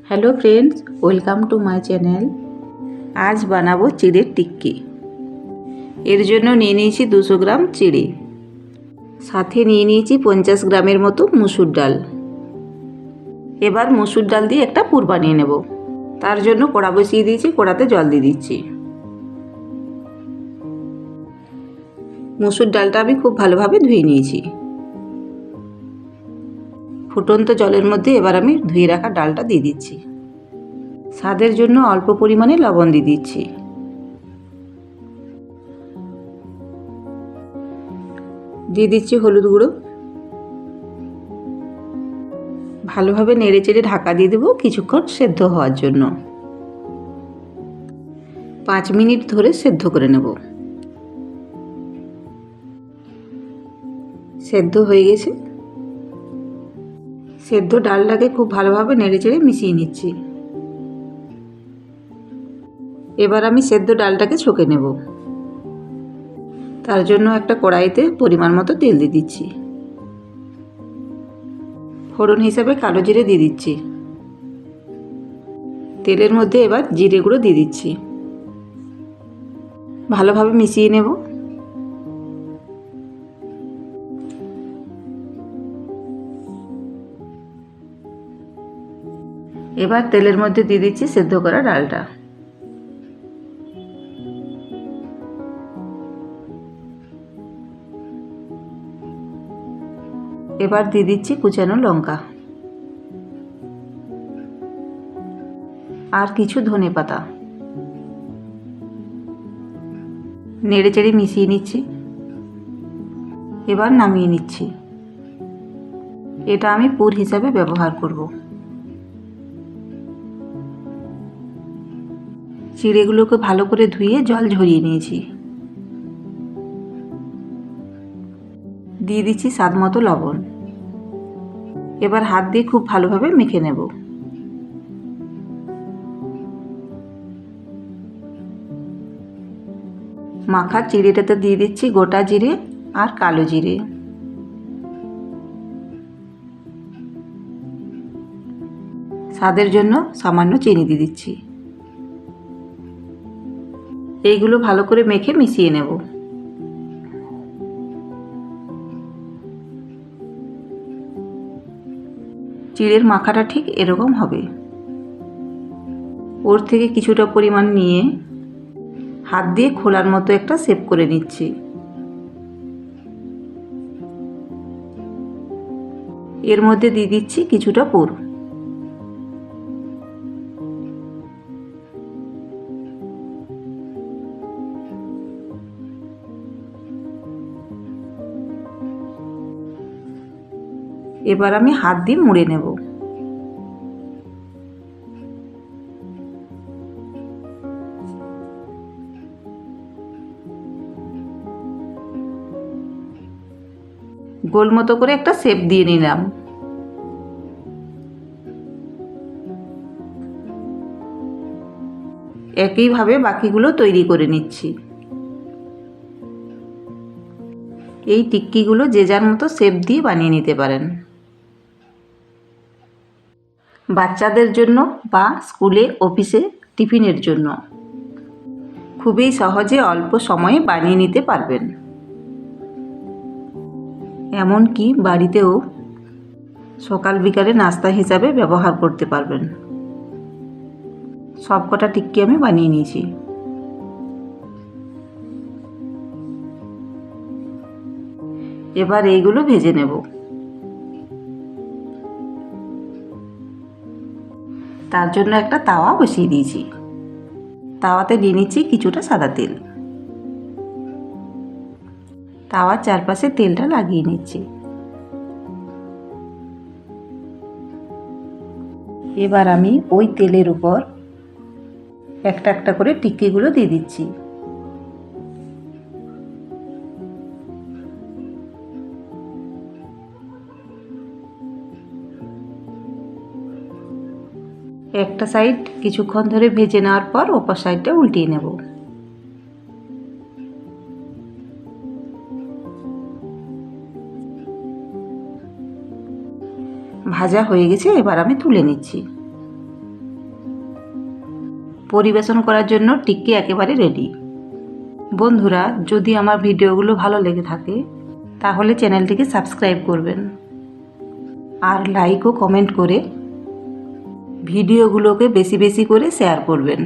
Hello friends, welcome to my channel. আজ বানাবো চিড়ের টিক্কি। এর জন্য নিয়ে নিয়েছি 200 গ্রাম চিড়ে, সাথে নিয়ে নিয়েছি 50 গ্রামের মতো মুসুর ডাল। এবার মুসুর ডাল দিয়ে একটা পুর বানিয়ে নেব। তার জন্য কড়া বসিয়ে দিয়েছি, কড়াতে জল দিয়ে দিচ্ছি। মুসুর ডালটা আমি খুব ভালোভাবে ধুয়ে নিয়েছি। ফুটন্ত জলের মধ্যে এবার আমি ধুয়ে রাখা ডালটা দিয়ে দিচ্ছি। স্বাদের জন্য অল্প পরিমাণে লবণ দিয়ে দিচ্ছি। দিয়ে দিচ্ছি হলুদ গুঁড়ো। ভালোভাবে নেড়ে চেড়ে ঢাকা দিয়ে দেবো কিছুক্ষণ সেদ্ধ হওয়ার জন্য। 5 মিনিট ধরে সেদ্ধ করে নেব। সেদ্ধ হয়ে গেছে। সেদ্ধ ডালটাকে খুব ভালোভাবে নেড়ে চেড়ে মিশিয়ে নিচ্ছি। এবার আমি সেদ্ধ ডালটাকে ছকে নেব। তার জন্য একটা কড়াইতে পরিমাণ মতো তেল দিয়ে দিচ্ছি। ফোড়ন হিসাবে কালো জিরে দিয়ে দিচ্ছি। তেলের মধ্যে এবার জিরে গুঁড়ো দিয়ে দিচ্ছি। ভালোভাবে মিশিয়ে নেব। এবার তেলের মধ্যে দিয়ে দিচ্ছি সেদ্ধ করা ডালটা। এবার দিয়ে দিচ্ছি কুচানো লঙ্কা আর কিছু ধনেপাতা। নেড়ে চেড়ে মিশিয়ে নিচ্ছি। এবার নামিয়ে নিচ্ছি। এটা আমি পুর হিসাবে ব্যবহার করব। চিড়েগুলোকে ভালো করে ধুয়ে জল ঝরিয়ে নিয়েছি। দিয়ে দিচ্ছি স্বাদ মতো লবণ। এবার হাত দিয়ে খুব ভালোভাবে মেখে নেব। মাখা চিড়েটাতে দিয়ে দিচ্ছি গোটা জিরে আর কালো জিরে। স্বাদের জন্য সামান্য চিনি দিয়ে দিচ্ছি। এইগুলো ভালো করে মেখে মিশিয়ে নেব। চিড়ের মাখাটা ঠিক এরকম হবে। ওর থেকে কিছুটা পরিমাণ নিয়ে হাত দিয়ে খোলার মতো একটা শেপ করে নিচ্ছি। এর মধ্যে দিয়ে দিচ্ছি কিছুটা পুর। এবার আমি হাত দিয়ে মুড়ে নেব। গোল মতো করে একটা শেপ দিয়ে নিলাম। একইভাবে বাকিগুলো তৈরি করে নিচ্ছি। এই টিক্কিগুলো যে যার মতো শেপ দিয়ে বানিয়ে নিতে পারেন। বাচ্চাদের জন্য বা স্কুলে অফিসে টিফিনের জন্য খুবই সহজে অল্প সময়ে বানিয়ে নিতে পারবেন। এমনকি বাড়িতেও সকাল বিকালে নাস্তা হিসাবে ব্যবহার করতে পারবেন। সবকটা টিক্কি আমি বানিয়ে নিয়েছি। এবার এইগুলো ভেজে নেব। তার জন্য একটা তাওয়া বসিয়ে দিয়েছি। তাওয়াতে দিয়ে নিচ্ছি কিছুটা সাদা তেল। তাওয়ার চারপাশে তেলটা লাগিয়ে নিচ্ছি। এবার আমি ওই তেলের উপর একটা একটা করে টিক্কিগুলো দিয়ে দিচ্ছি। একটা সাইড কিছুক্ষণ ধরে ভেজে নেওয়ার পর অপর সাইডটা উল্টিয়ে নেব। ভাজা হয়ে গেছে, এবার আমি তুলে নিচ্ছি। পরিবেশন করার জন্য টিক্কি একেবারে রেডি। বন্ধুরা, যদি আমার ভিডিওগুলো ভালো লেগে থাকে তাহলে চ্যানেলটিকে সাবস্ক্রাইব করবেন আর লাইক ও কমেন্ট করে ভিডিওগুলোকে বেশি বেশি করে শেয়ার করবেন।